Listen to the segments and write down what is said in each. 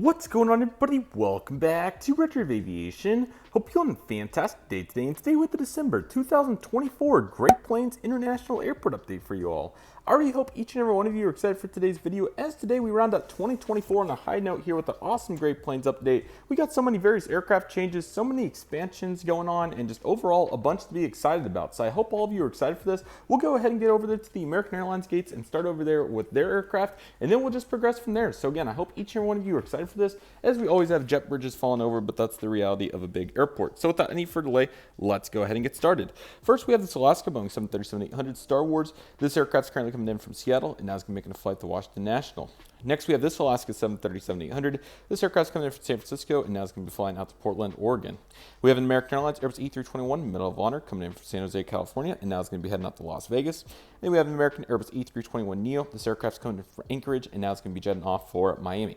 What's going on, everybody? Welcome back to Redriveraviation. Hope you're having a fantastic day today, and today with the December 2024 Great Plains International Airport update for you all. I already hope each and every one of you are excited for today's video, as today we round out 2024 on a high note here with an awesome Great Plains update. We got so many various aircraft changes, so many expansions going on, and just overall a bunch to be excited about. So I hope all of you are excited for this. We'll go ahead and get over there to the American Airlines gates and start over there with their aircraft, and then we'll just progress from there. So again, I hope each and every one of you are excited for this, as we always have jet bridges falling over, but that's the reality of a big airport. So without any further delay, let's go ahead and get started. First, we have this Alaska Boeing 737-800 Star Wars. This aircraft's currently coming in from Seattle, and now it's going to be making a flight to Washington National. Next, we have this Alaska 737-800. This aircraft's coming in from San Francisco, and now it's going to be flying out to Portland, Oregon. We have an American Airlines Airbus E321 Medal of Honor coming in from San Jose, California, and now it's going to be heading out to Las Vegas. Then we have an American Airbus E321neo. This aircraft's coming in from Anchorage, and now it's going to be jetting off for Miami.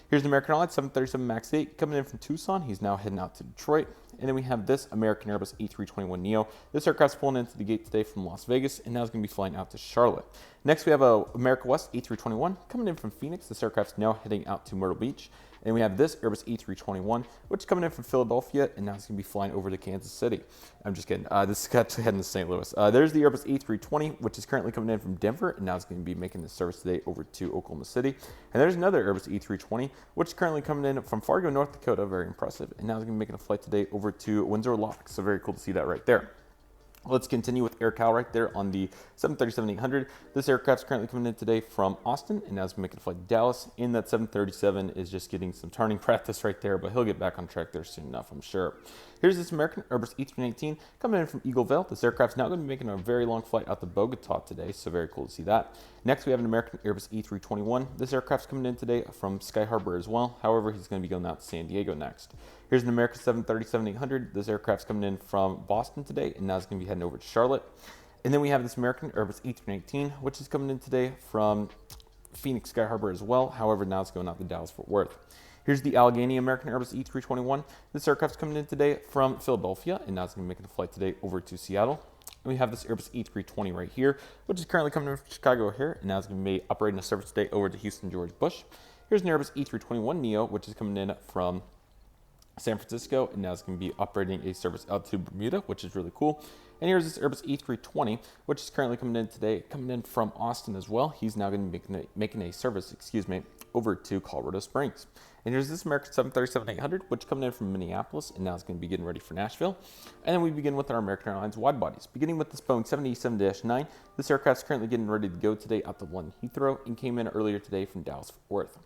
Here's the American Airlines 737 MAX 8 coming in from Tucson. He's now heading out to Detroit. And then we have this American Airbus E321neo. This aircraft's pulling into the gate today from Las Vegas, and now it's going to be flying out to Charlotte. Next, we have a America West E321 coming in from Phoenix. This aircraft's now heading out to Myrtle Beach. And we have this Airbus E321, which is coming in from Philadelphia, and now it's going to be flying over to Kansas City. I'm just kidding. This is actually heading to St. Louis. There's the Airbus E320, which is currently coming in from Denver, and now it's going to be making the service today over to Oklahoma City. And there's another Airbus E320, which is currently coming in from Fargo, North Dakota. Very impressive. And now it's going to be making a flight today over to Windsor Locks. So very cool to see that right there. Let's continue with AirCal right there on the 737-800. This aircraft's currently coming in today from Austin, and now it's making a flight to Dallas. And that 737 is just getting some turning practice right there, but he'll get back on track there soon enough, I'm sure. Here's this American Airbus E319 coming in from Eagle Vale. This aircraft's now going to be making a very long flight out to Bogota today, so very cool to see that. Next, we have an American Airbus E321. This aircraft's coming in today from Sky Harbor as well. However, he's going to be going out to San Diego next. Here's an American 737-800. This aircraft's coming in from Boston today, and now it's going to be heading over to Charlotte. And then we have this American Airbus E319, which is coming in today from Phoenix Sky Harbor as well. However, now it's going out to Dallas-Fort Worth. Here's the Allegheny American Airbus E321. This aircraft's coming in today from Philadelphia, and now it's going to be making a flight today over to Seattle. And we have this Airbus E320 right here, which is currently coming in from Chicago O'Hare, and now it's going to be operating a service today over to Houston George Bush. Here's an Airbus E321neo, which is coming in from San Francisco, and now it's going to be operating a service out to Bermuda, which is really cool. And here's this Airbus E320, which is currently coming in today, coming in from Austin as well. He's now going to be making a service, over to Colorado Springs. And here's this American 737-800, which is coming in from Minneapolis, and now it's going to be getting ready for Nashville. And then we begin with our American Airlines wide bodies. Beginning with this Boeing 787-9, this aircraft's currently getting ready to go today out to London Heathrow, and came in earlier today from Dallas-Fort Worth.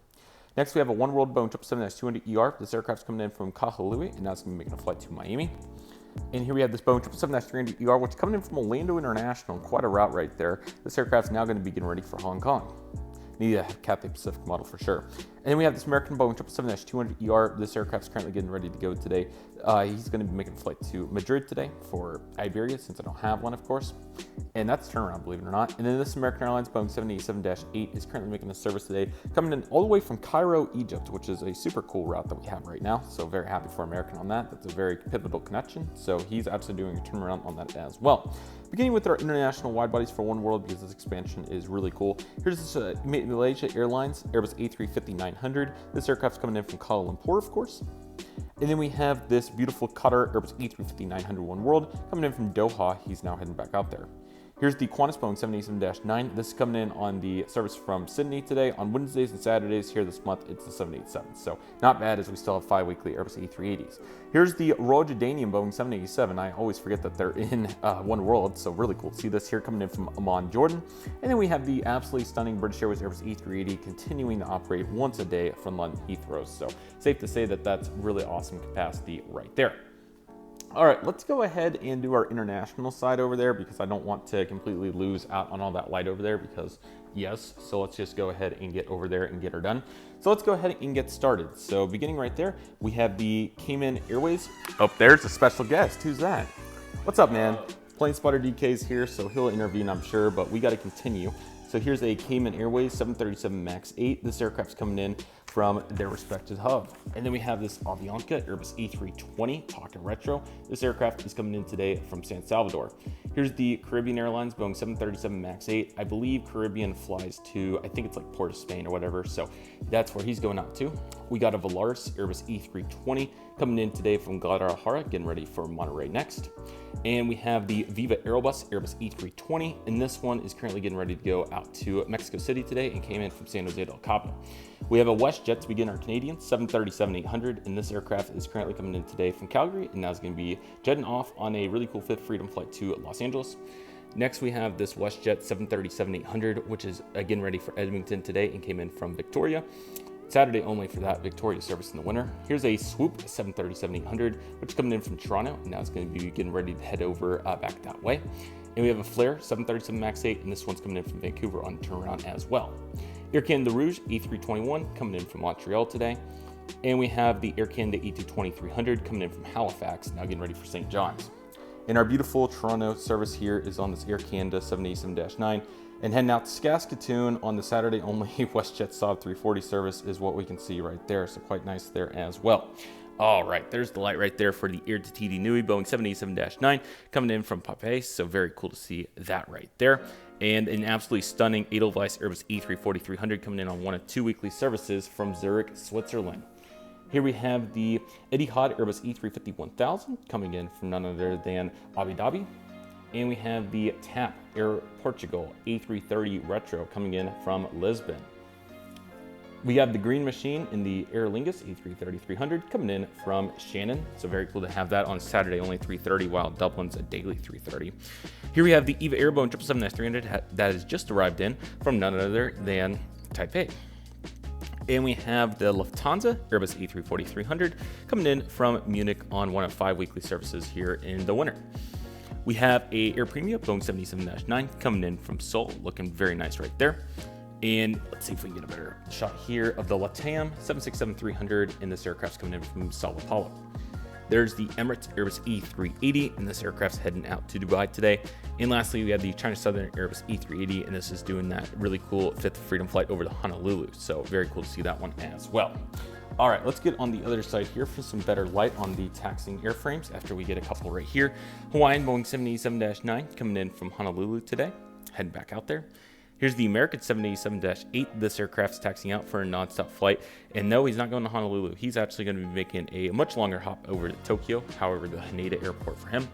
Next, we have a One World Boeing 777-200ER. This aircraft's coming in from Kahului, and now it's going to be making a flight to Miami. And here we have this Boeing 777-300ER, which is coming in from Orlando International. Quite a route right there. This aircraft's now going to be getting ready for Hong Kong. Need a Cathay Pacific model for sure. And then we have this American Boeing 777-200ER. This aircraft's currently getting ready to go today. He's going to be making a flight to Madrid today for Iberia, since I don't have one, of course. And that's turnaround, believe it or not. And then this American Airlines Boeing 787-8 is currently making a service today, coming in all the way from Cairo, Egypt, which is a super cool route that we have right now. So very happy for American on that. That's a very pivotal connection. So he's absolutely doing a turnaround on that as well. Beginning with our international wide bodies for One World, because this expansion is really cool. Here's this Malaysia Airlines Airbus A350-900. This aircraft's coming in from Kuala Lumpur, of course. And then we have this beautiful Qatar Airbus A350-900 One World coming in from Doha. He's now heading back out there. Here's the Qantas Boeing 787-9. This is coming in on the service from Sydney today. On Wednesdays and Saturdays here this month, it's the 787. So not bad, as we still have 5 weekly Airbus A380s. Here's the Royal Jordanian Boeing 787. I always forget that they're in One World, so really cool to see this here coming in from Amman, Jordan. And then we have the absolutely stunning British Airways Airbus A380 continuing to operate once a day from London Heathrow. So safe to say that that's really awesome capacity right there. All right, let's go ahead and do our international side over there, because I don't want to completely lose out on all that light over there, because yes, so let's just go ahead and get over there and get her done. So let's go ahead and get started. So beginning right there, we have the Cayman Airways. Oh, there's a special guest. Who's that? What's up, man? Plane Spotter DK's here, so he'll intervene, I'm sure, but we got to continue. So here's a Cayman Airways 737 MAX 8. This aircraft's coming in from their respective hub. And then we have this Avianca Airbus A320 Pocket Retro. This aircraft is coming in today from San Salvador. Here's the Caribbean Airlines Boeing 737 MAX 8. I believe Caribbean flies to, I think it's like Port of Spain or whatever, so that's where he's going out to. We got a Volaris Airbus E320 coming in today from Guadalajara, getting ready for Monterrey next. And we have the Viva Aerobus Airbus E320, and this one is currently getting ready to go out to Mexico City today and came in from San Jose del Cabo. We have a WestJet to begin our Canadian 737-800, and this aircraft is currently coming in today from Calgary, and now it's going to be jetting off on a really cool fifth freedom flight to Los Angeles. Next, we have this WestJet 737-800, which is again ready for Edmonton today and came in from Victoria. Saturday only for that Victoria service in the winter. Here's a Swoop 737-800, which is coming in from Toronto, and now it's going to be getting ready to head over back that way. And we have a Flair 737 MAX 8, and this one's coming in from Vancouver on turnaround as well. Air Canada Rouge E321 coming in from Montreal today. And we have the Air Canada E220-300 coming in from Halifax, now getting ready for St. John's. And our beautiful Toronto service here is on this Air Canada 787-9, and heading out to Saskatoon on the Saturday only WestJet Saab 340 service is what we can see right there, so quite nice there as well. All right, there's the light right there for the Air Tahiti Nui Boeing 787-9 coming in from Papeete, so very cool to see that right there. And an absolutely stunning Edelweiss Airbus E340-300 coming in on one of 2 weekly services from Zurich, Switzerland. Here we have the Etihad Airbus E350-1000 coming in from none other than Abu Dhabi. And we have the TAP Air Portugal A330 Retro coming in from Lisbon. We have the Green Machine in the Aer Lingus A330-300 coming in from Shannon. So very cool to have that on Saturday, only 3:30, while Dublin's a daily 3:30. Here we have the EVA Airboeing 777-300 that has just arrived in from none other than Taipei. And we have the Lufthansa Airbus A340-300 coming in from Munich on one of 5 weekly services here in the winter. We have a Air Premia Boeing 777-9 coming in from Seoul, looking very nice right there. And let's see if we can get a better shot here of the LATAM 767-300, and this aircraft's coming in from Sao Paulo. There's the Emirates Airbus E380, and this aircraft's heading out to Dubai today. And lastly, we have the China Southern Airbus E380, and this is doing that really cool fifth freedom flight over to Honolulu. So very cool to see that one as well. All right, let's get on the other side here for some better light on the taxiing airframes after we get a couple right here. Hawaiian Boeing 787-9 coming in from Honolulu today, heading back out there. Here's the American 787-8. This aircraft's taxiing out for a nonstop flight. And no, he's not going to Honolulu. He's actually going to be making a much longer hop over to Tokyo, however, the Haneda airport for him.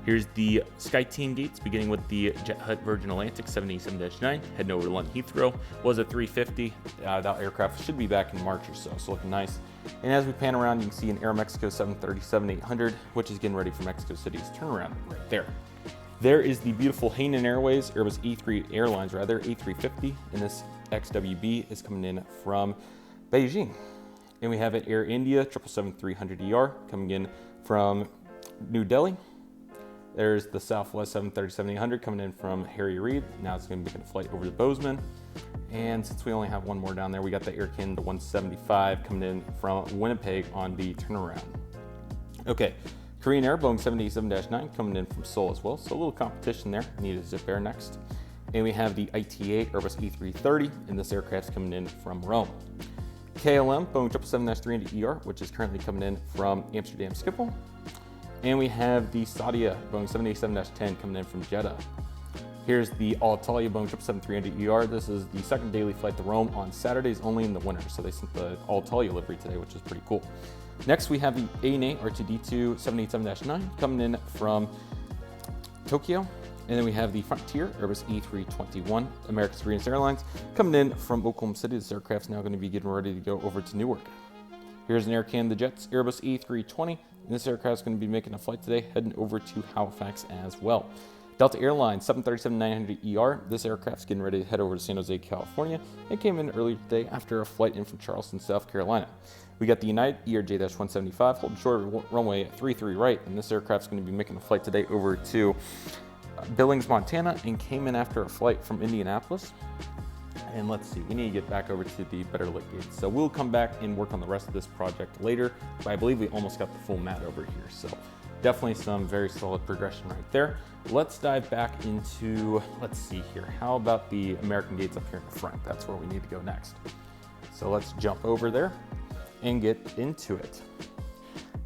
Here's the SkyTeam gates, beginning with the Jet Hut Virgin Atlantic 787-9, heading over to London Heathrow. Was a 350. That aircraft should be back in March or so, so looking nice. And as we pan around, you can see an Aeromexico 737-800, which is getting ready for Mexico City's turnaround right there. There is the beautiful Hainan Airways Airbus A350, and this XWB is coming in from Beijing. And we have an Air India 777-300ER coming in from New Delhi. There's the Southwest 737-800 coming in from Harry Reid. Now it's going to be making a flight over to Bozeman. And since we only have one more down there, we got the Air Canada 175 coming in from Winnipeg on the turnaround. Okay. Korean Air Boeing 787-9 coming in from Seoul as well, so a little competition there. Need a Zip Air next. And we have the ITA Airbus E330, and this aircraft's coming in from Rome. KLM Boeing 777-300ER, which is currently coming in from Amsterdam Schiphol. And we have the Saudia Boeing 787-10 coming in from Jeddah. Here's the Alitalia Boeing 777-300ER. This is the second daily flight to Rome on Saturdays only in the winter, so they sent the Alitalia livery today, which is pretty cool. Next, we have the ANA R2D2 787-9 coming in from Tokyo. And then we have the Frontier Airbus E321 American Express Airlines coming in from Oklahoma City. This aircraft's now going to be getting ready to go over to Newark. Here's an Air Canada Jets Airbus E320. And this aircraft's going to be making a flight today, heading over to Halifax as well. Delta Airlines 737-900ER. This aircraft's getting ready to head over to San Jose, California. It came in earlier today after a flight in from Charleston, South Carolina. We got the United ERJ-175 holding short of runway 33 right, and this aircraft's going to be making a flight today over to Billings, Montana, and came in after a flight from Indianapolis. And let's see, we need to get back over to the better lit gates. So we'll come back and work on the rest of this project later, but I believe we almost got the full mat over here. So definitely some very solid progression right there. Let's dive back into, let's see here, how about the American gates up here in the front? That's where we need to go next. So let's jump over there and get into it.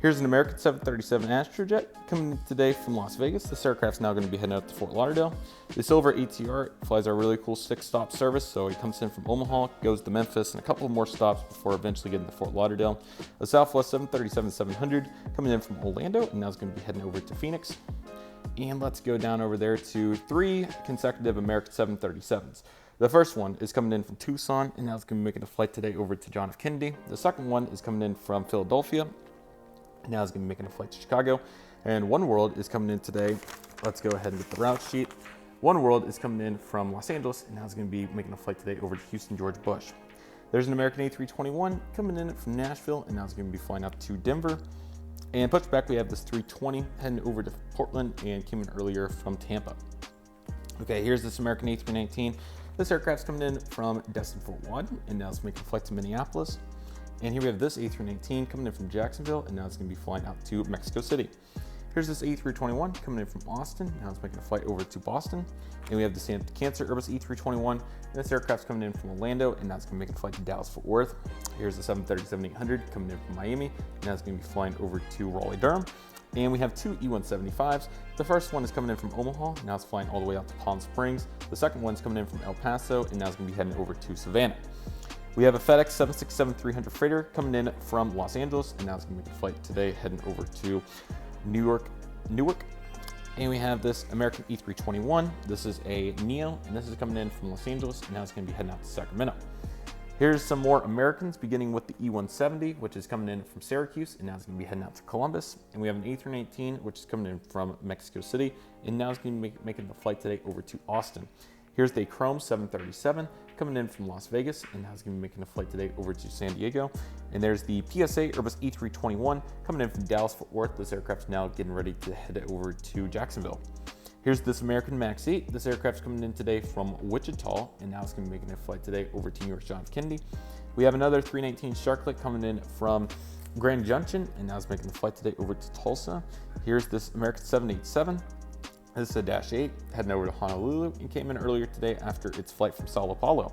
Here's an American 737 Astrojet coming in today from Las Vegas. This aircraft's now going to be heading out to Fort Lauderdale. The Silver ATR flies our really cool 6-stop service, so it comes in from Omaha, goes to Memphis, and a couple more stops before eventually getting to Fort Lauderdale. The Southwest 737-700 coming in from Orlando, and now it's going to be heading over to Phoenix. And let's go down over there to 3 consecutive American 737s. The first one is coming in from Tucson, and now it's going to be making a flight today over to John F. Kennedy. The second one is coming in from Philadelphia. Now it's going to be making a flight to Chicago. And One World is coming in today. Let's go ahead and get the route sheet. One World is coming in from Los Angeles, and now it's going to be making a flight today over to Houston, George Bush. There's an American A321 coming in from Nashville, and now it's going to be flying out to Denver. And pushback, we have this 320 heading over to Portland and came in earlier from Tampa. Okay, here's this American A319. This aircraft's coming in from Destin Fort Lauderdale, and now it's making a flight to Minneapolis. And here we have this A319 coming in from Jacksonville, and now it's going to be flying out to Mexico City. Here's this A321 coming in from Austin. Now it's making a flight over to Boston. And we have the Cancer Airbus E321, and this aircraft's coming in from Orlando, and now it's going to make a flight to Dallas-Fort Worth. Here's the 737-800 coming in from Miami, and now it's going to be flying over to Raleigh-Durham. And we have 2 E175s. The first one is coming in from Omaha, now it's flying all the way out to Palm Springs. The second one's coming in from El Paso, and now it's going to be heading over to Savannah. We have a FedEx 767-300 freighter coming in from Los Angeles, and now it's going to make a flight today heading over to Newark. And we have this American E321. This is a Neo, and this is coming in from Los Angeles, and now it's going to be heading out to Sacramento. Here's some more Americans, beginning with the E170, which is coming in from Syracuse, and now it's going to be heading out to Columbus. And we have an A319, which is coming in from Mexico City, and now it's going to be making the flight today over to Austin. Here's the Chrome 737 coming in from Las Vegas, and now it's going to be making a flight today over to San Diego. And there's the PSA Airbus E321 coming in from Dallas-Fort Worth. This aircraft's now getting ready to head over to Jacksonville. Here's this American MAX 8. This aircraft's coming in today from Wichita, and now it's going to be making a flight today over to New York John F. Kennedy. We have another 319 Shotcut coming in from Grand Junction, and now it's making the flight today over to Tulsa. Here's this American 787. This is a Dash 8 heading over to Honolulu and came in earlier today after its flight from Sao Paulo.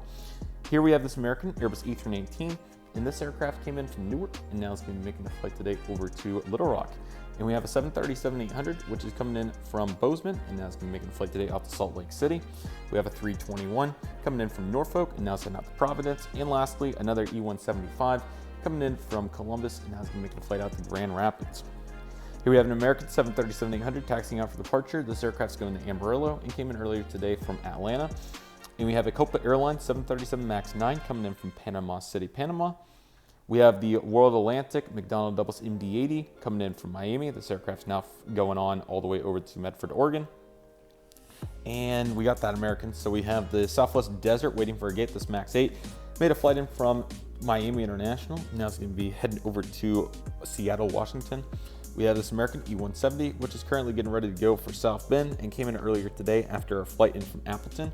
Here we have this American Airbus E319, and this aircraft came in from Newark, and now it's going to be making the flight today over to Little Rock. And we have a 737-800, which is coming in from Bozeman, and now it's going to be making a flight today out to Salt Lake City. We have a 321 coming in from Norfolk, and now it's heading out to Providence. And lastly, another E175 coming in from Columbus, and now it's going to be making a flight out to Grand Rapids. Here we have an American 737-800 taxiing out for departure. This aircraft's going to Amarillo and came in earlier today from Atlanta. And we have a Copa Airlines 737 MAX 9 coming in from Panama City, Panama. We have the World Atlantic McDonnell Douglas MD-80 coming in from Miami. This aircraft's now going on all the way over to Medford, Oregon. And we got that American. So we have the Southwest Desert waiting for a gate. This MAX 8 made a flight in from Miami International. Now it's going to be heading over to Seattle, Washington. We have this American E170, which is currently getting ready to go for South Bend and came in earlier today after a flight in from Appleton.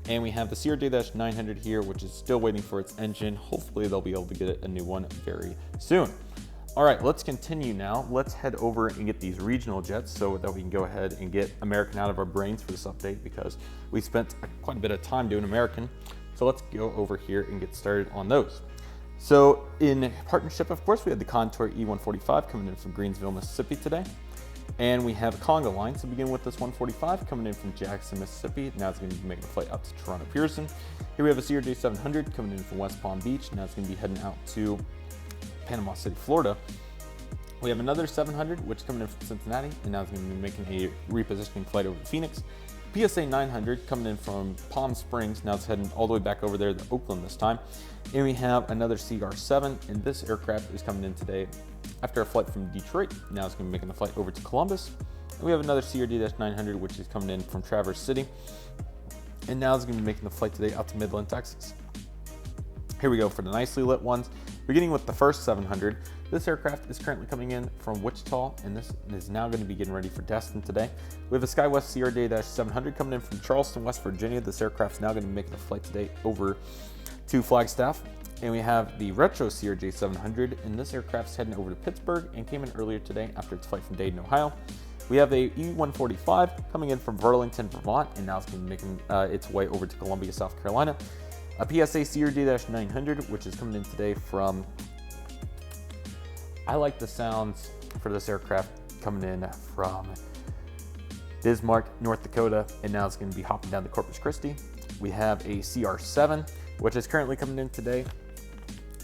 And we have the CRJ-900 here, which is still waiting for its engine. Hopefully they'll be able to get a new one very soon. All right, let's continue now. Let's head over and get these regional jets so that we can go ahead and get American out of our brains for this update, because we spent quite a bit of time doing American. So let's go over here and get started on those. So in partnership, of course, we had the Contour E145 coming in from Greensville, Mississippi today. And we have a Conga line. So begin with this 145 coming in from Jackson, Mississippi. Now it's going to be making a flight up to Toronto Pearson. Here we have a CRJ-700 coming in from West Palm Beach. Now it's going to be heading out to Panama City, Florida. We have another 700, which is coming in from Cincinnati, and now it's going to be making a repositioning flight over to Phoenix. PSA 900 coming in from Palm Springs. Now it's heading all the way back over there to Oakland this time. And we have another CR7, and this aircraft is coming in today after a flight from Detroit. Now it's going to be making the flight over to Columbus. And we have another CRJ-900, which is coming in from Traverse City. And now it's going to be making the flight today out to Midland, Texas. Here we go for the nicely lit ones. Beginning with the first 700, this aircraft is currently coming in from Wichita, and this is now going to be getting ready for Destin today. We have a SkyWest CRJ-700 coming in from Charleston, West Virginia. This aircraft is now going to be making a flight today over to Flagstaff. And we have the Retro CRJ-700, and this aircraft is heading over to Pittsburgh and came in earlier today after its flight from Dayton, Ohio. We have a E145 coming in from Burlington, Vermont, and now it's going to be making its way over to Columbia, South Carolina. A PSA CRJ-900, which is coming in today from, I like the sounds for this aircraft coming in from Bismarck, North Dakota, and now it's going to be hopping down to Corpus Christi. We have a CR7, which is currently coming in today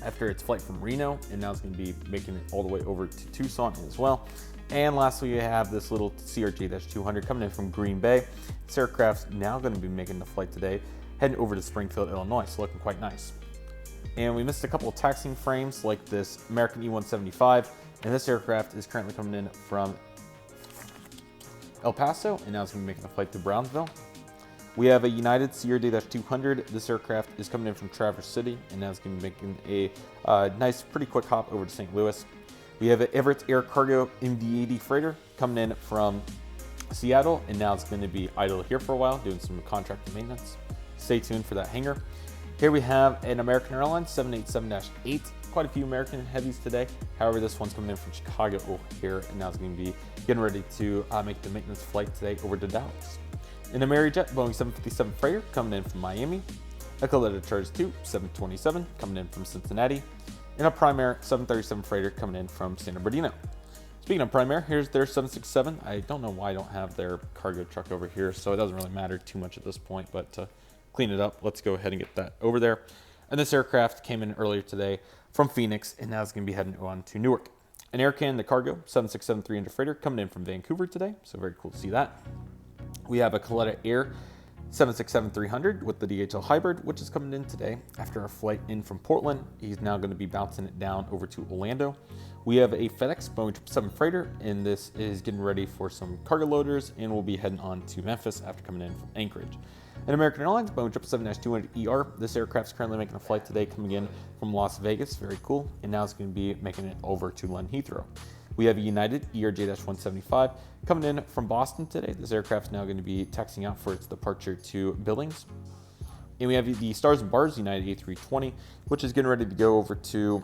after its flight from Reno, and now it's going to be making it all the way over to Tucson as well. And lastly, we have this little CRJ-200 coming in from Green Bay. This aircraft's now going to be making the flight today, heading over to Springfield, Illinois, so looking quite nice. And we missed a couple of taxiing frames like this American E-175, and this aircraft is currently coming in from El Paso, and now it's going to be making a flight to Brownsville. We have a United CRJ-200. This aircraft is coming in from Traverse City, and now it's going to be making a nice, pretty quick hop over to St. Louis. We have an Everett Air Cargo MD-80 freighter coming in from Seattle, and now it's going to be idle here for a while, doing some contracted maintenance. Stay tuned for that hangar. Here we have an American Airlines 787-8. Quite a few American heavies today. However, this one's coming in from Chicago here, and now it's going to be getting ready to make the maintenance flight today over to Dallas. An AmeriJet Boeing 757 freighter coming in from Miami. A Coletta Charge 2 727 coming in from Cincinnati. And a Primair 737 freighter coming in from San Bernardino. Speaking of Primair, here's their 767. I don't know why I don't have their cargo truck over here, so it doesn't really matter too much at this point, but to clean it up, let's go ahead and get that over there. And this aircraft came in earlier today from Phoenix, and now it's going to be heading on to Newark. An Air Canada Cargo 767-300 freighter coming in from Vancouver today, so very cool to see that. We have a Coletta Air 767-300 with the DHL Hybrid, which is coming in today after a flight in from Portland. He's now going to be bouncing it down over to Orlando. We have a FedEx Boeing 777 freighter, and this is getting ready for some cargo loaders, and we'll be heading on to Memphis after coming in from Anchorage. An American Airlines Boeing 777-200ER. This aircraft's currently making a flight today coming in from Las Vegas. Very cool. And now it's going to be making it over to London Heathrow. We have a United ERJ-175 coming in from Boston today. This aircraft is now going to be taxiing out for its departure to Billings. And we have the Stars and Bars United A320, which is getting ready to go over to,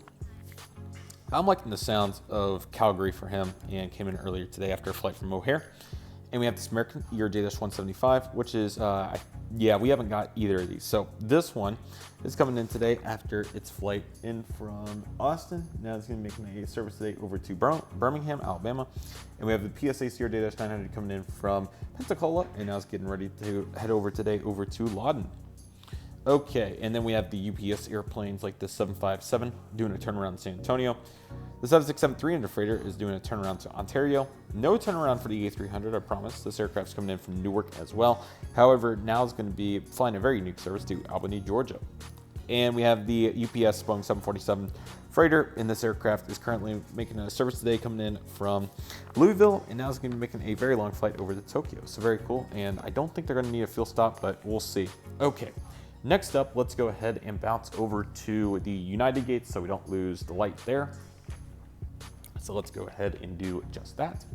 I'm liking the sounds of Calgary for him, and came in earlier today after a flight from O'Hare. And we have this American ERJ-175, which is, yeah, we haven't got either of these. So this one is coming in today after its flight in from Austin. Now it's going to be making a service today over to Birmingham, Alabama. And we have the PSA CRJ-900 coming in from Pensacola, and now it's getting ready to head over today over to Lawton. Okay, and then we have the UPS airplanes like the 757 doing a turnaround in San Antonio. The 767-300 freighter is doing a turnaround to Ontario. No turnaround for the A300, I promise. This aircraft's coming in from Newark as well. However, now it's going to be flying a very unique service to Albany, Georgia. And we have the UPS Boeing 747 freighter, and this aircraft is currently making a service today coming in from Louisville, and now it's going to be making a very long flight over to Tokyo. So very cool, and I don't think they're going to need a fuel stop, but we'll see. Okay. Next up, let's go ahead and bounce over to the United Gates so we don't lose the light there. So let's go ahead and do just that.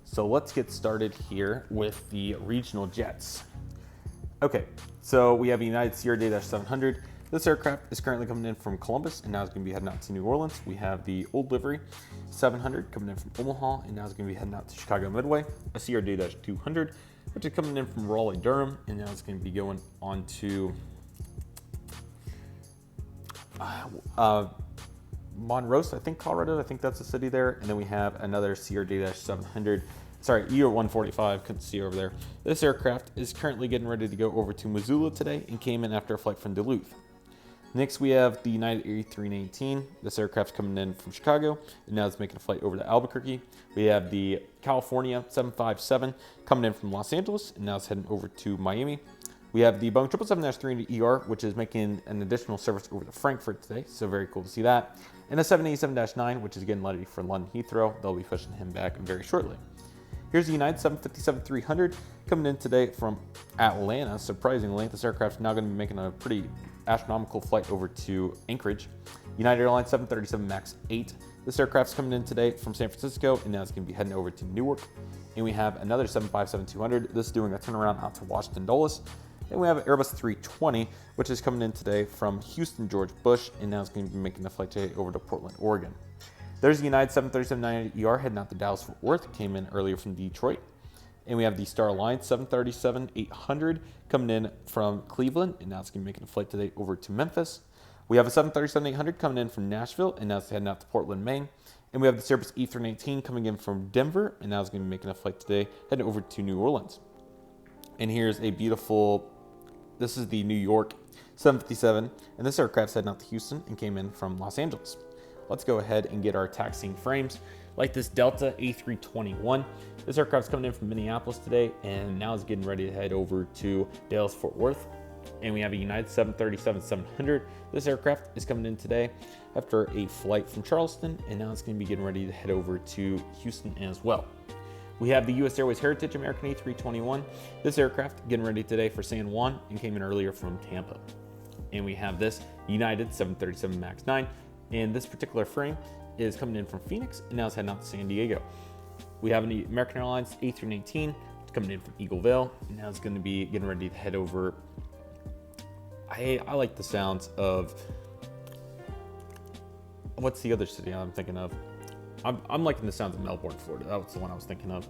So let's get started here with the regional jets. Okay, so we have a United CRJ-700. This aircraft is currently coming in from Columbus, and now it's going to be heading out to New Orleans. We have the old livery 700 coming in from Omaha, and now it's going to be heading out to Chicago Midway. A CRJ-200, which is coming in from Raleigh, Durham, and now it's going to be going on to Monroe, I think, Colorado. I think that's the city there. And then we have another CRJ-700, sorry, ER-145, couldn't see over there. This aircraft is currently getting ready to go over to Missoula today and came in after a flight from Duluth. Next, we have the United A319. This aircraft's coming in from Chicago, and now it's making a flight over to Albuquerque. We have the California 757 coming in from Los Angeles, and now it's heading over to Miami. We have the Boeing 777-300ER, which is making an additional service over to Frankfurt today, so very cool to see that. And a 787-9, which is getting ready for London Heathrow. They'll be pushing him back very shortly. Here's the United 757-300 coming in today from Atlanta. Surprisingly, this aircraft is now going to be making a pretty astronomical flight over to Anchorage. United Airlines 737 MAX 8. This aircraft's coming in today from San Francisco, and now it's going to be heading over to Newark. And we have another 757-200. This is doing a turnaround out to Washington Dulles. And we have an Airbus 320, which is coming in today from Houston, George Bush, and now it's going to be making the flight today over to Portland, Oregon. There's the United 737-900ER heading out to Dallas-Fort Worth, came in earlier from Detroit. And we have the Star Alliance 737-800 coming in from Cleveland, and now it's going to be making a flight today over to Memphis. We have a 737-800 coming in from Nashville, and now it's heading out to Portland, Maine. And we have the Airbus A319 coming in from Denver, and now it's going to be making a flight today, heading over to New Orleans. And here's a beautiful, this is the New York 757, and this aircraft's heading out to Houston and came in from Los Angeles. Let's go ahead and get our taxiing frames. Like this Delta A321, this aircraft's coming in from Minneapolis today, and now is getting ready to head over to Dallas-Fort Worth. And we have a United 737-700. This aircraft is coming in today after a flight from Charleston, and now it's going to be getting ready to head over to Houston as well. We have the U.S. Airways Heritage American A321. This aircraft getting ready today for San Juan and came in earlier from Tampa. And we have this United 737 MAX 9, and this particular frame is coming in from Phoenix, and now it's heading out to San Diego. We have an American Airlines A319 coming in from Eagle Vale, and now it's going to be getting ready to head over. I like the sounds of, what's the other city I'm thinking of? I'm liking the sounds of Melbourne, Florida. That was the one I was thinking of.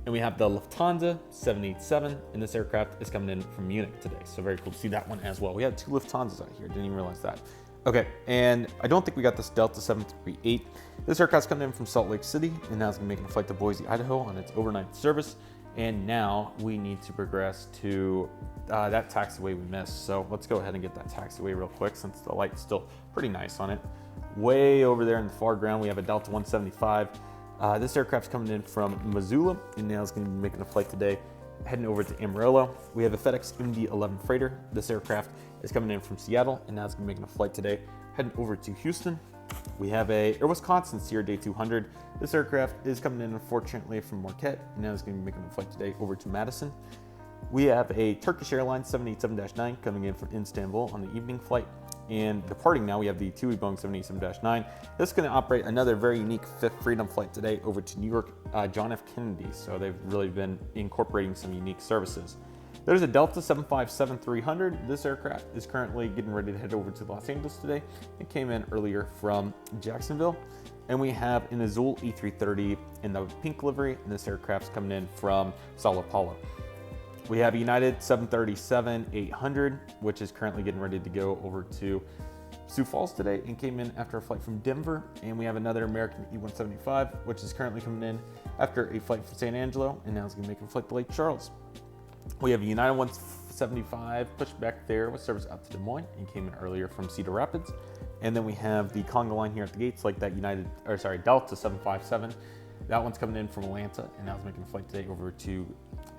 And we have the Lufthansa 787, and this aircraft is coming in from Munich today. So very cool to see that one as well. We had 2 Lufthansas out here, didn't even realize that. Okay, and I don't think we got this Delta 738. This aircraft's coming in from Salt Lake City, and now it's gonna be making a flight to Boise, Idaho on its overnight service. And now we need to progress to that taxiway we missed. So let's go ahead and get that taxiway real quick since the light's still pretty nice on it. Way over there in the far ground, we have a Delta 175. This aircraft's coming in from Missoula, and now it's going to be making a flight today, heading over to Amarillo. We have a FedEx MD-11 freighter. This aircraft is coming in from Seattle, and now it's going to be making a flight today, heading over to Houston. We have a Air Wisconsin CRJ 200. This aircraft is coming in, unfortunately, from Marquette, and now it's going to be making a flight today over to Madison. We have a Turkish Airlines 787-9 coming in from Istanbul on the evening flight. And departing now, we have the TUI Boeing 787-9. This is going to operate another very unique Fifth Freedom flight today over to New York John F. Kennedy. So they've really been incorporating some unique services. There's a Delta 757-300. This aircraft is currently getting ready to head over to Los Angeles today. It came in earlier from Jacksonville. And we have an Azul E330 in the pink livery, and this aircraft's coming in from Sao Paulo. We have a United 737-800, which is currently getting ready to go over to Sioux Falls today and came in after a flight from Denver. And we have another American E175, which is currently coming in after a flight from San Angelo, and now it's going to make a flight to Lake Charles. We have a United 175 pushed back there with service out to Des Moines and came in earlier from Cedar Rapids. And then we have the Conga line here at the gates, like that Delta 757. That one's coming in from Atlanta, and now it's making a flight today over to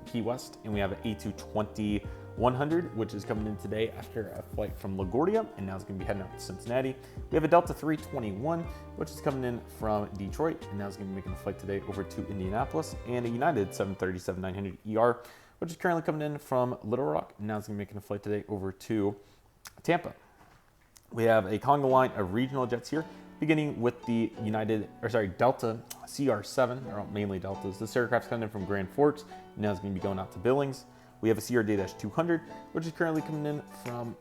Key West. And we have an A220-100, which is coming in today after a flight from LaGuardia, and now it's going to be heading out to Cincinnati. We have a Delta 321, which is coming in from Detroit, and now it's going to be making a flight today over to Indianapolis. And a United 737-900ER, which is currently coming in from Little Rock, and now it's going to be making a flight today over to Tampa. We have a Conga line of regional jets here, beginning with the Delta CR7, or mainly Deltas. This aircraft's coming in from Grand Forks, and now it's going to be going out to Billings. We have a CRJ-200, which is currently coming in from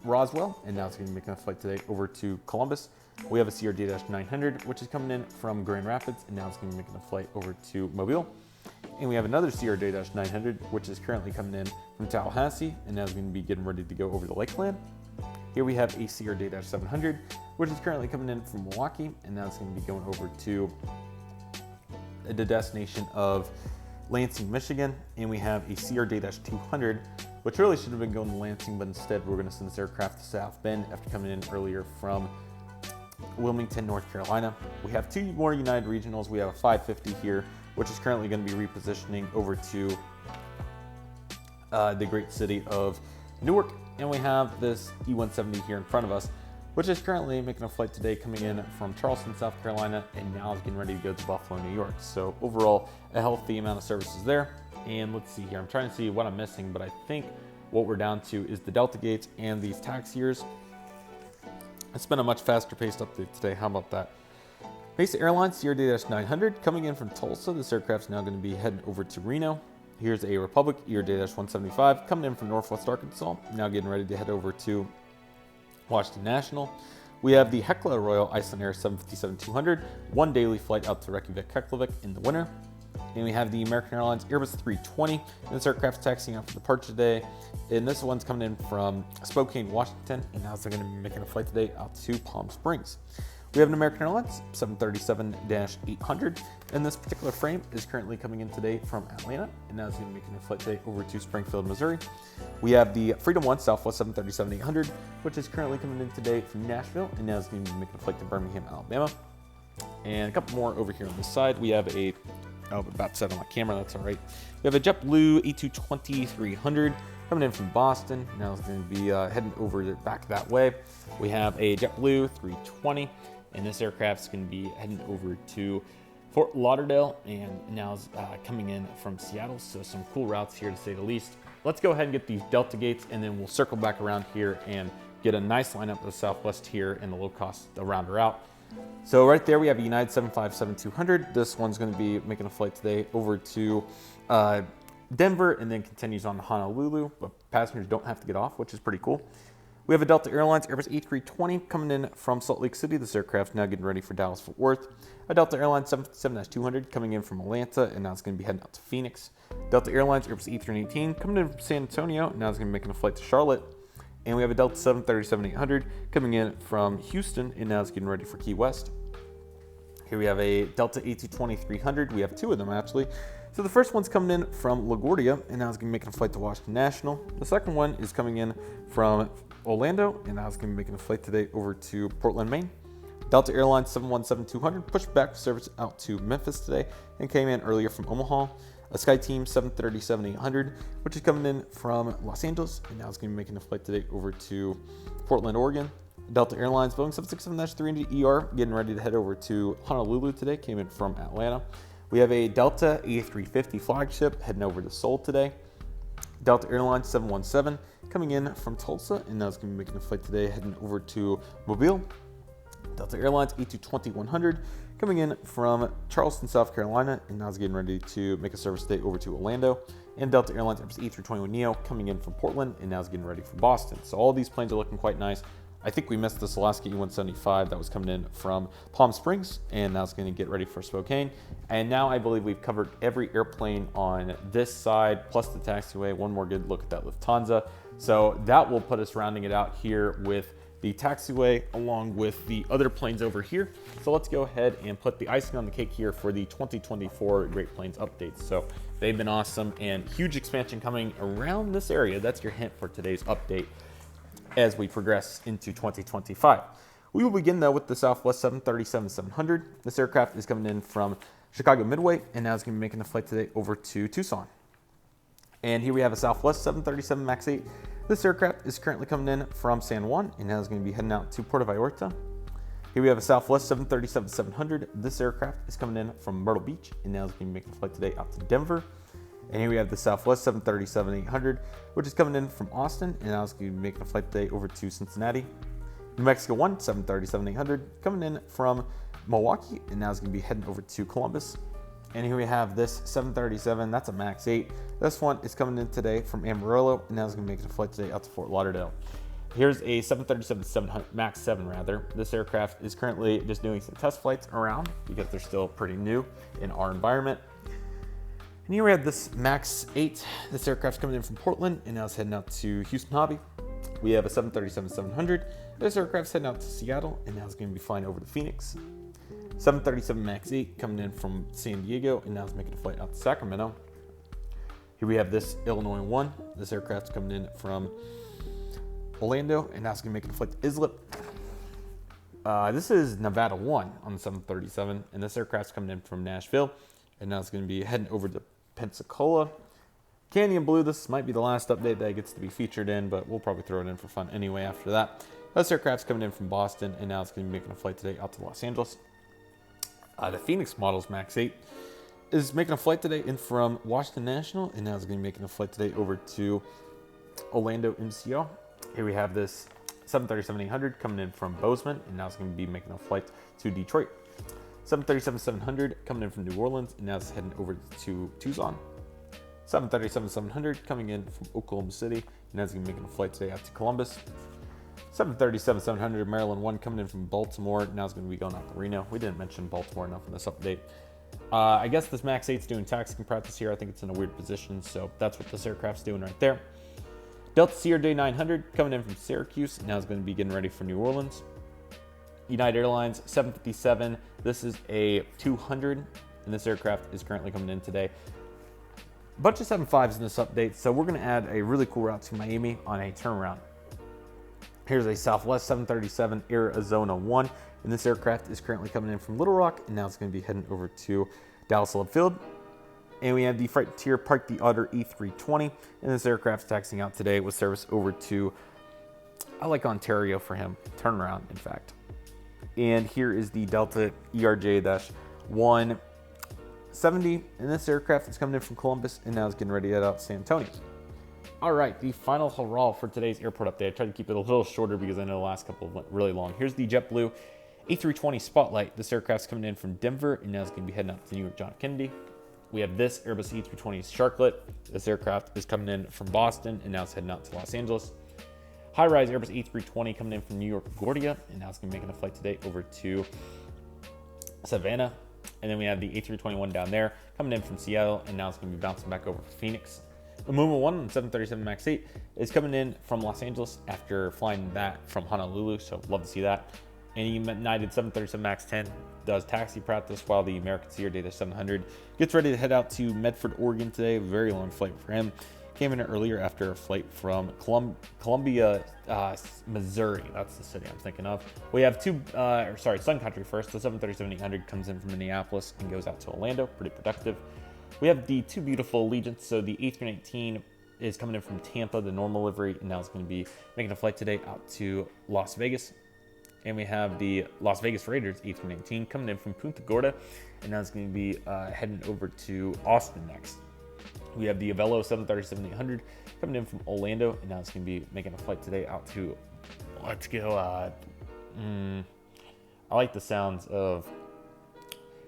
Roswell, and now it's going to be making a flight today over to Columbus. We have a CRJ-900, which is coming in from Grand Rapids, and now it's going to be making a flight over to Mobile. And we have another CRJ-900, which is currently coming in from Tallahassee, and now it's going to be getting ready to go over to Lakeland. Here we have a CRJ-700, which is currently coming in from Milwaukee, and now it's going to be going over to the destination of Lansing, Michigan. And we have a CRJ-200, which really should have been going to Lansing, but instead we're going to send this aircraft to South Bend after coming in earlier from Wilmington, North Carolina. We have 2 more United regionals. We have a 550 here, which is currently going to be repositioning over to the great city of Newark. And we have this E170 here in front of us, which is currently making a flight today coming in from Charleston, South Carolina, and now is getting ready to go to Buffalo, New York. So overall, a healthy amount of services there. And let's see here, I'm trying to see what I'm missing, but I think what we're down to is the Delta gates and these taxiers. It's been a much faster paced update today. How about that? Mesa Airlines CRJ-900 coming in from Tulsa. This aircraft's now going to be heading over to Reno. Here's a Republic ERJ-175 coming in from Northwest Arkansas, now getting ready to head over to Washington National. We have the Hekla Royal Iceland Air 757-200, 1 daily flight out to Reykjavik, Keflavik in the winter. And we have the American Airlines Airbus 320. This aircraft's taxiing out for departure today. And this one's coming in from Spokane, Washington, and now they're going to be making a flight today out to Palm Springs. We have an American Airlines 737-800, and this particular frame is currently coming in today from Atlanta, and now it's going to be making a flight today over to Springfield, Missouri. We have the Freedom 1 Southwest 737-800, which is currently coming in today from Nashville, and now it's going to be making a flight to Birmingham, Alabama. And a couple more over here on this side. We have a, about 7 on camera, that's all right. We have a JetBlue A220-300 coming in from Boston. Now it's going to be heading over back that way. We have a JetBlue 320. And this aircraft is going to be heading over to Fort Lauderdale, and now is coming in from Seattle. So some cool routes here, to say the least. Let's go ahead and get these Delta gates, and then we'll circle back around here and get a nice lineup of Southwest here and the low cost around or out. So right there we have a United 757-200. This one's going to be making a flight today over to Denver, and then continues on to Honolulu. But passengers don't have to get off, which is pretty cool. We have a Delta Airlines Airbus A320 coming in from Salt Lake City. This aircraft's now getting ready for Dallas-Fort Worth. A Delta Airlines 757-200 coming in from Atlanta, and now it's going to be heading out to Phoenix. Delta Airlines Airbus A318 coming in from San Antonio, and now it's going to be making a flight to Charlotte. And we have a Delta 737-800 coming in from Houston, and now it's getting ready for Key West. Here we have a Delta A220-300. We have 2 of them, actually. So the first one's coming in from LaGuardia, and now it's going to be making a flight to Washington National. The second one is coming in from Orlando, and now it's going to be making a flight today over to Portland, Maine. Delta Airlines 717-200 pushed back service out to Memphis today and came in earlier from Omaha. A SkyTeam 737-800, which is coming in from Los Angeles, and now it's going to be making a flight today over to Portland, Oregon. Delta Airlines Boeing 767-300ER getting ready to head over to Honolulu today, came in from Atlanta. We have a Delta A350 flagship heading over to Seoul today. Delta Airlines 717 coming in from Tulsa, and now it's going to be making a flight today heading over to Mobile. Delta Airlines A220-100 coming in from Charleston, South Carolina, and now it's getting ready to make a service today over to Orlando. And Delta Airlines A321neo coming in from Portland, and now it's getting ready for Boston. So all these planes are looking quite nice. I think we missed this Alaska E-175 that was coming in from Palm Springs, and now it's going to get ready for Spokane. And now I believe we've covered every airplane on this side, plus the taxiway. One more good look at that Lufthansa. So that will put us rounding it out here with the taxiway along with the other planes over here. So let's go ahead and put the icing on the cake here for the 2024 Great Plains updates. So they've been awesome, and huge expansion coming around this area. That's your hint for today's update as we progress into 2025. We will begin though with the Southwest 737-700. This aircraft is coming in from Chicago Midway, and now it's going to be making a flight today over to Tucson. And here we have a Southwest 737 MAX 8. This aircraft is currently coming in from San Juan, and now it's going to be heading out to Puerto Vallarta. Here we have a Southwest 737-700. This aircraft is coming in from Myrtle Beach, and now it's going to be making a flight today out to Denver. And here we have the Southwest 737-800, which is coming in from Austin, and now it's going to be making a flight today over to Cincinnati. New Mexico 1 737-800 coming in from Milwaukee, and now it's going to be heading over to Columbus. And here we have this 737, that's a MAX 8. This one is coming in today from Amarillo, and now it's going to be making a flight today out to Fort Lauderdale. Here's a 737-700 MAX 7 rather. This aircraft is currently just doing some test flights around because they're still pretty new in our environment. And here we have this MAX 8. This aircraft's coming in from Portland, and now it's heading out to Houston Hobby. We have a 737-700. This aircraft's heading out to Seattle, and now it's going to be flying over to Phoenix. 737 MAX 8 coming in from San Diego, and now it's making a flight out to Sacramento. Here we have this Illinois 1. This aircraft's coming in from Orlando, and now it's going to be making a flight to Islip. This is Nevada 1 on the 737, and this aircraft's coming in from Nashville, and now it's going to be heading over to Pensacola. Canyon Blue, this might be the last update that it gets to be featured in, but we'll probably throw it in for fun anyway after that. This aircraft's coming in from Boston, and now it's going to be making a flight today out to Los Angeles. The Phoenix Models MAX 8 is making a flight today in from Washington National, and now it's going to be making a flight today over to Orlando MCO. Here we have this 737-800 coming in from Bozeman, and now it's going to be making a flight to Detroit. 737-700 coming in from New Orleans, and now it's heading over to Tucson. 737-700 coming in from Oklahoma City, and now it's going to be making a flight today out to Columbus. 737-700 Maryland 1 coming in from Baltimore, now it's going to be going out to Reno. We didn't mention Baltimore enough in this update. I guess this MAX 8's doing taxiing practice here. I think it's in a weird position, so that's what this aircraft's doing right there. Delta CRJ 900 coming in from Syracuse, now it's going to be getting ready for New Orleans. United Airlines 757. This is a 200, and this aircraft is currently coming in today. Bunch of 75s in this update, so we're going to add a really cool route to Miami on a turnaround. Here's a Southwest 737 Arizona 1, and this aircraft is currently coming in from Little Rock, and now it's going to be heading over to Dallas Love Field. And we have the Frontier Park the Otter E320, and this aircraft's taxiing out today with service over to, I like Ontario for him, turnaround in fact. And here is the Delta ERJ-170, and this aircraft is coming in from Columbus, and now it's getting ready to head out to San Antonio. All right, the final hurrah for today's airport update. I tried to keep it a little shorter because I know the last couple went really long. Here's the JetBlue A320 Spotlight. This aircraft's coming in from Denver, and now it's going to be heading out to New York John F. Kennedy. We have this Airbus A320 Sharklet. This aircraft is coming in from Boston, and now it's heading out to Los Angeles. High-rise Airbus A320 coming in from New York LaGuardia, and now it's going to be making a flight today over to Savannah. And then we have the A321 down there coming in from Seattle, and now it's going to be bouncing back over to Phoenix. The Muma 1 on 737 MAX 8 is coming in from Los Angeles after flying back from Honolulu, so love to see that. And United 737 MAX 10 does taxi practice while the American Sea Data 700 gets ready to head out to Medford, Oregon today. Very long flight for him. Came in earlier after a flight from Columbia, Missouri. That's the city I'm thinking of. We have Sun Country first. The 737-800 comes in from Minneapolis and goes out to Orlando. Pretty productive. We have the two beautiful Allegiants. So the A319 is coming in from Tampa, the normal livery, and now it's going to be making a flight today out to Las Vegas. And we have the Las Vegas Raiders A319 coming in from Punta Gorda, and now it's going to be heading over to Austin next. We have the Avelo 737-800 coming in from Orlando, and now it's going to be making a flight today out to, let's go, I like the sounds of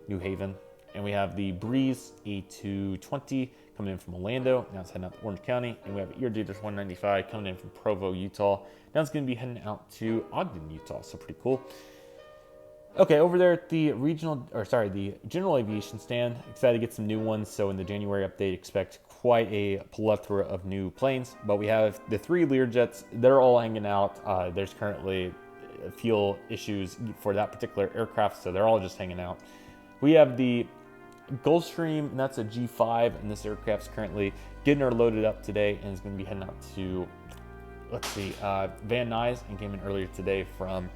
New Haven. And we have the Breeze A220 coming in from Orlando. Now it's heading out to Orange County. And we have ERJ 195 coming in from Provo, Utah. Now it's going to be heading out to Ogden, Utah. So pretty cool. Okay, over there at the the General Aviation stand, excited to get some new ones. So in the January update, expect quite a plethora of new planes. But we have the 3 Learjets. They're all hanging out. There's currently fuel issues for that particular aircraft, so they're all just hanging out. We have the Gulfstream, and that's a G5, and this aircraft's currently getting her loaded up today, and is going to be heading out to, Van Nuys, and came in earlier today from,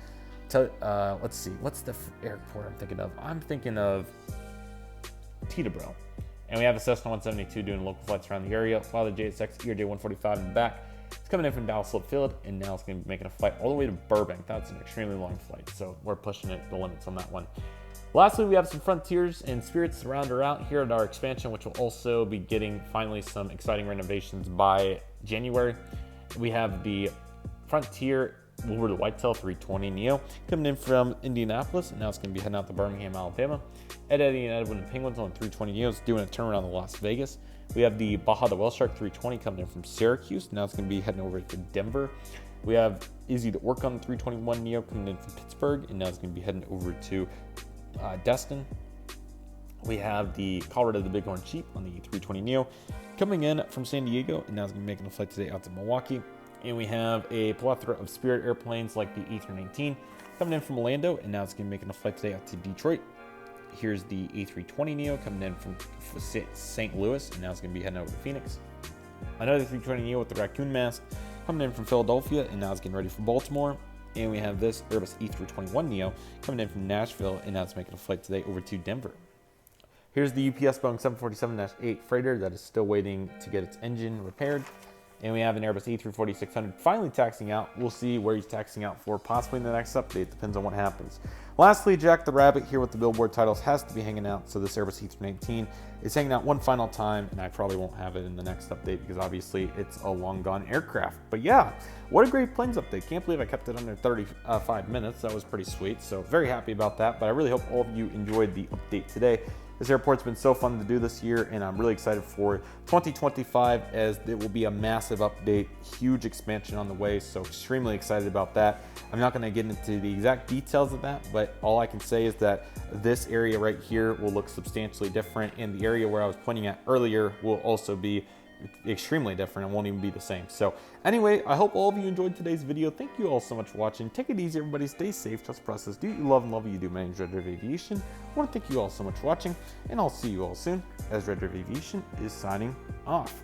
let's see, what's the airport I'm thinking of? I'm thinking of Teterboro. And we have a Cessna 172 doing local flights around the area, while the JSX ERJ 145 in the back. It's coming in from Dallas Love Field, and now it's going to be making a flight all the way to Burbank. That's an extremely long flight, so we're pushing the limits on that one. Lastly, we have some Frontiers and Spirits to round her out here at our expansion, which will also be getting finally some exciting renovations by January. We have the Frontier Woolworth Whitetail 320 Neo coming in from Indianapolis, and now it's going to be heading out to Birmingham, Alabama. Eddie and Edwin and Penguins on 320 Neos doing a turnaround to Las Vegas. We have the Baja the Whale Shark 320 coming in from Syracuse. Now it's going to be heading over to Denver. We have Izzy the Orcon 321 Neo coming in from Pittsburgh, and now it's going to be heading over to Destin. We have the Colorado the Bighorn Sheep on the 320 Neo coming in from San Diego, and now it's going to be making a flight today out to Milwaukee. And we have a plethora of Spirit airplanes like the A319 coming in from Orlando, and now it's going to be making a flight today out to Detroit. Here's the A320 Neo coming in from St. Louis, and now it's going to be heading over to Phoenix. Another 320 Neo with the raccoon mask coming in from Philadelphia, and now it's getting ready for Baltimore. And we have this Airbus E321 Neo coming in from Nashville, and now it's making a flight today over to Denver. Here's the UPS Boeing 747-8 freighter that is still waiting to get its engine repaired. And we have an Airbus A340-600 finally taxiing out. We'll see where he's taxiing out for, possibly in the next update. Depends on what happens. Lastly, Jack the Rabbit here with the Billboard titles has to be hanging out. So this Airbus A319 is hanging out one final time, and I probably won't have it in the next update because obviously it's a long gone aircraft. But yeah, what a great planes update. Can't believe I kept it under 35 minutes. That was pretty sweet. So very happy about that. But I really hope all of you enjoyed the update today. This airport's been so fun to do this year, and I'm really excited for 2025 as it will be a massive update, huge expansion on the way, so extremely excited about that. I'm not going to get into the exact details of that, but all I can say is that this area right here will look substantially different, and the area where I was pointing at earlier will also be extremely different. It won't even be the same. So anyway, I hope all of you enjoyed today's video. Thank you all so much for watching. Take it easy, everybody. Stay safe. Trust the process. Do what you love and love what you do. My name is Redriveraviation. I want to thank you all so much for watching, and I'll see you all soon as Redriveraviation is signing off.